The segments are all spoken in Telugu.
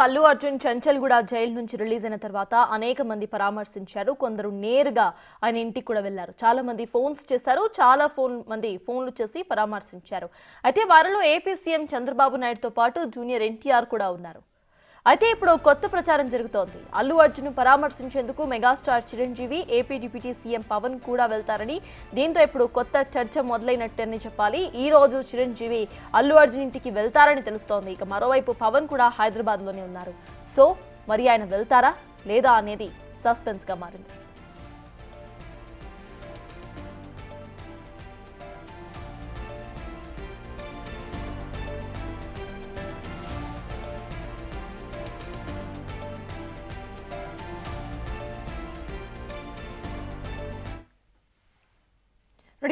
అల్లు అర్జున్ చెంచల్గూడ జైలు నుంచి రిలీజ్ అయిన తర్వాత అనేక మంది పరామర్శించారు. కొందరు నేరుగా ఆయన ఇంటికి కూడా వెళ్లారు. చాలా మంది ఫోన్స్ చేశారు. చాలా మంది ఫోన్లు చేసి పరామర్శించారు. అయితే వారిలో ఏపీ సీఎం చంద్రబాబు నాయుడుతో పాటు జూనియర్ ఎన్టీఆర్ కూడా ఉన్నారు. అయితే ఇప్పుడు కొత్త ప్రచారం జరుగుతోంది. అల్లు అర్జున్ పరామర్శించేందుకు megastar Chiranjeevi, AP deputy CM Pawan కూడా వెళ్తారని, దీంతో ఇప్పుడు కొత్త చర్చ మొదలైనట్టని చెప్పాలి. ఈ రోజు చిరంజీవి అల్లు అర్జున్ ఇంటికి వెళ్తారని తెలుస్తోంది. ఇక మరోవైపు పవన్ కూడా హైదరాబాద్ లోనే ఉన్నారు. సో మరి ఆయన వెళ్తారా లేదా అనేది సస్పెన్స్ గా మారింది.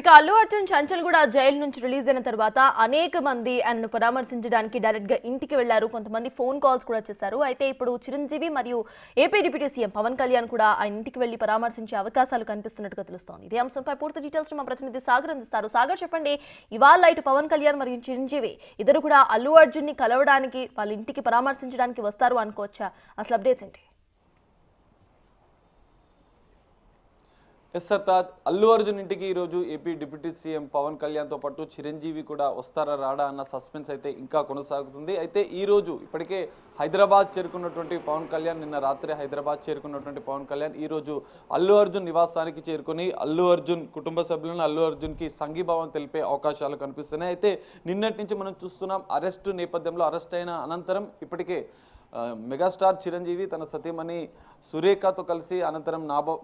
ఇక అల్లు అర్జున్ చెంచల్గూడ జైలు నుంచి రిలీజ్ అయిన తర్వాత అనేక మంది ఆయనను పరామర్శించడానికి డైరెక్ట్ గా ఇంటికి వెళ్లారు. కొంతమంది ఫోన్ కాల్స్ కూడా చేశారు. అయితే ఇప్పుడు చిరంజీవి మరియు AP deputy CM Pawan Kalyan కూడా ఆయన ఇంటికి వెళ్లి పరామర్శించే అవకాశాలు కనిపిస్తున్నట్టుగా తెలుస్తోంది. ఇదే అంశంపై పూర్తి డీటెయిల్స్ మా ప్రతినిధి సాగర్ అందిస్తారు. సాగర్, చెప్పండి, ఇవాళ ఇటు పవన్ కళ్యాణ్ మరియు చిరంజీవి ఇద్దరు కూడా అల్లు అర్జున్ ని కలవడానికి, వాళ్ళ ఇంటికి పరామర్శించడానికి వస్తారు అనుకోవచ్చా? అసలు అప్డేట్స్ ఏంటి? ఎస్ సర్తాజ్, అల్లు అర్జున్ ఇంటికి ఈరోజు ఏపీ డిప్యూటీ సీఎం పవన్ కళ్యాణ్తో పాటు చిరంజీవి కూడా వస్తారా రాడా అన్న సస్పెన్స్ అయితే ఇంకా కొనసాగుతుంది. అయితే ఈరోజు ఇప్పటికే హైదరాబాద్ చేరుకున్నటువంటి పవన్ కళ్యాణ్, నిన్న రాత్రి హైదరాబాద్ చేరుకున్నటువంటి పవన్ కళ్యాణ్ ఈరోజు అల్లు అర్జున్ నివాసానికి చేరుకుని అల్లు అర్జున్ కుటుంబ సభ్యులను అల్లు అర్జున్కి సంఘీభావం తెలిపే అవకాశాలు కనిపిస్తున్నాయి. అయితే నిన్నటి నుంచి మనం చూస్తున్నాం, అరెస్టు నేపథ్యంలో అరెస్ట్ అయిన అనంతరం ఇప్పటికే మెగాస్టార్ చిరంజీవి తన సతీమణి సురేఖతో కలిసి, అనంతరం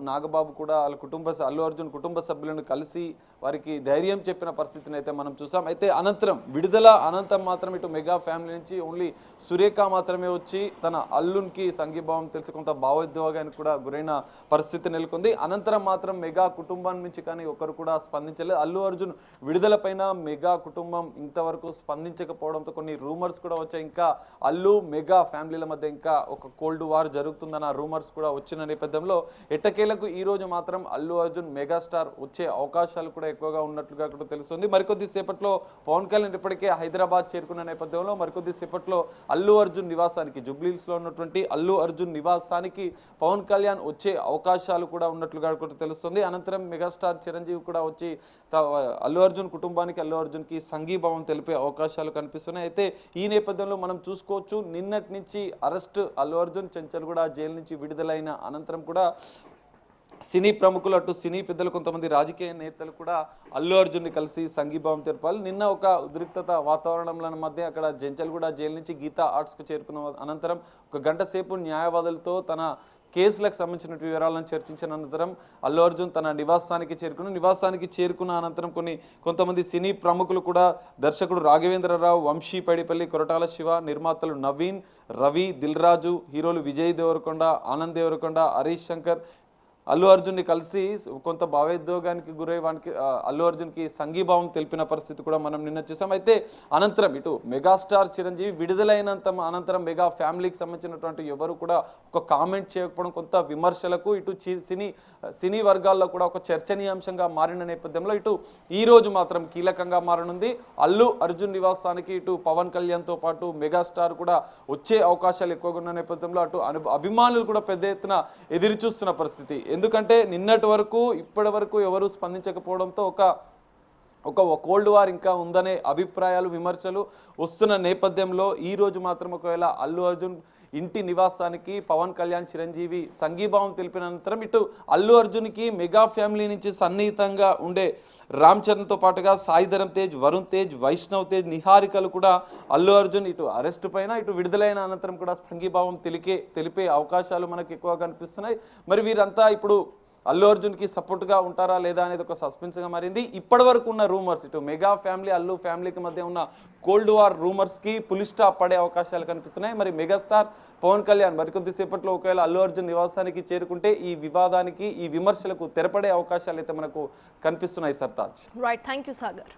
నాగబాబు కూడా వాళ్ళ అల్లు అర్జున్ కుటుంబ సభ్యులను కలిసి వారికి ధైర్యం చెప్పిన పరిస్థితిని అయితే మనం చూసాం. అయితే అనంతరం విడుదల అనంతరం మాత్రం ఇటు మెగా ఫ్యామిలీ నుంచి ఓన్లీ సురేఖ మాత్రమే వచ్చి తన అల్లునికి సంఘీభావం తెలిసి కొంత భావోద్వేగానికి కూడా గురైన పరిస్థితి నెలకొంది. అనంతరం మాత్రం మెగా కుటుంబం నుంచి కానీ ఒకరు కూడా స్పందించలేదు. అల్లు అర్జున్ విడుదల పైన మెగా కుటుంబం ఇంతవరకు స్పందించకపోవడంతో కొన్ని రూమర్స్ కూడా వచ్చాయి. ఇంకా అల్లు మెగా ఫ్యామిలీల మధ్య ఇంకా ఒక కోల్డ్ వార్ జరుగుతుందన్న రూమర్స్ కూడా వచ్చిన నేపథ్యంలో ఎట్టకేలకు ఈ రోజు మాత్రం అల్లు అర్జున్ మెగాస్టార్ వచ్చే అవకాశాలు కూడా ఎక్కువగా ఉన్నట్లుగా కూడా తెలుస్తుంది. మరికొద్ది సేపట్లో పవన్ కళ్యాణ్ ఇప్పటికే హైదరాబాద్ చేరుకున్న నేపథ్యంలో మరికొద్ది సేపట్లో అల్లు అర్జున్ నివాసానికి, జూబ్లీహిల్స్ లో ఉన్నటువంటి అల్లు అర్జున్ నివాసానికి పవన్ కళ్యాణ్ వచ్చే అవకాశాలు కూడా ఉన్నట్లుగా కూడా తెలుస్తుంది. అనంతరం మెగాస్టార్ చిరంజీవి కూడా వచ్చి అల్లు అర్జున్ కుటుంబానికి, అల్లు అర్జున్ కి సంఘీభావం తెలిపే అవకాశాలు కనిపిస్తున్నాయి. అయితే ఈ నేపథ్యంలో మనం చూసుకోవచ్చు, నిన్నటి నుంచి అరెస్ట్ అల్లు అర్జున్ చెంచల్గూడ జైలు నుంచి విడుదలైన అనంతరం కూడా సినీ ప్రముఖులు, అటు సినీ పెద్దలు, కొంతమంది రాజకీయ నేతలు కూడా అల్లు అర్జున్ని కలిసి సంఘీభావం తెలపాలి. నిన్న ఒక ఉద్రిక్తత వాతావరణంలో మధ్య అక్కడ చెంచల్గూడ జైలు నుంచి గీతా ఆర్ట్స్కు చేరుకున్న అనంతరం ఒక గంట సేపు న్యాయవాదులతో తన కేసులకు సంబంధించిన వివరాలను చర్చించిన అనంతరం అల్లు అర్జున్ తన నివాసానికి చేరుకున్న అనంతరం కొంతమంది సినీ ప్రముఖులు కూడా, దర్శకుడు రాఘవేంద్రరావు, వంశీ పైడిపల్లి, కొరటాల శివ, నిర్మాతలు నవీన్, రవి, దిల్ రాజు, హీరోలు విజయ్ దేవరకొండ, ఆనంద్ దేవరకొండ, హరీష్ శంకర్ అల్లు అర్జున్ని కలిసి కొంత భావోద్వేగానికి గురై వానికి అల్లు అర్జున్కి సంఘీభావం తెలిపిన పరిస్థితి కూడా మనం నిన్న చూసాం. అయితే అనంతరం ఇటు మెగాస్టార్ చిరంజీవి విడుదలైనంత అనంతరం మెగా ఫ్యామిలీకి సంబంధించినటువంటి ఎవరు కూడా ఒక కామెంట్ చేయకపోవడం కొంత విమర్శలకు, ఇటు సినీ వర్గాల్లో కూడా ఒక చర్చనీయాంశంగా మారిన నేపథ్యంలో ఇటు ఈ రోజు మాత్రం కీలకంగా మారనుంది. అల్లు అర్జున్ నివాసానికి ఇటు పవన్ కళ్యాణ్తో పాటు మెగాస్టార్ కూడా వచ్చే అవకాశాలు ఎక్కువగా ఉన్న నేపథ్యంలో అటు అభిమానులు కూడా పెద్ద ఎత్తున ఎదురు చూస్తున్న పరిస్థితి. ఎందుకంటే నిన్నటి వరకు ఇప్పటి వరకు ఎవరు స్పందించకపోవడంతో ఒక కోల్డ్ వార్ ఇంకా ఉందనే అభిప్రాయాలు, విమర్శలు వస్తున్న నేపథ్యంలో ఈ రోజు మాత్రం ఒకవేళ అల్లు అర్జున్ ఇంటి నివాసానికి పవన్ కళ్యాణ్, చిరంజీవి సంఘీభావం తెలిపిన అనంతరం ఇటు అల్లు అర్జున్కి మెగా ఫ్యామిలీ నుంచి సన్నిహితంగా ఉండే రామ్ చరణ్తో పాటుగా సాయిధరం తేజ్, వరుణ్ తేజ్, వైష్ణవ్ తేజ్, నిహారికలు కూడా అల్లు అర్జున్ ఇటు అరెస్టు పైన ఇటు విడుదలైన అనంతరం కూడా సంఘీభావం తెలిపే అవకాశాలు మనకు ఎక్కువ కనిపిస్తున్నాయి. మరి వీరంతా ఇప్పుడు అల్లు అర్జున్కి సపోర్ట్గా ఉంటారా లేదా అనేది ఒక సస్పెన్స్గా మారింది. ఇప్పటి వరకు ఉన్న రూమర్స్, ఇటు మెగా ఫ్యామిలీ, అల్లు ఫ్యామిలీకి మధ్య ఉన్న కోల్డ్ వార్ రూమర్స్కి పులి స్టాప్ పడే అవకాశాలు కనిపిస్తున్నాయి. మరి మెగాస్టార్ పవన్ కళ్యాణ్ మరికొద్ది సేపట్లో ఒకవేళ అల్లు అర్జున్ నివాసానికి చేరుకుంటే ఈ వివాదానికి, ఈ విమర్శలకు తెరపడే అవకాశాలు అయితే మనకు కనిపిస్తున్నాయి. Sartaj, right, thank you Sagar.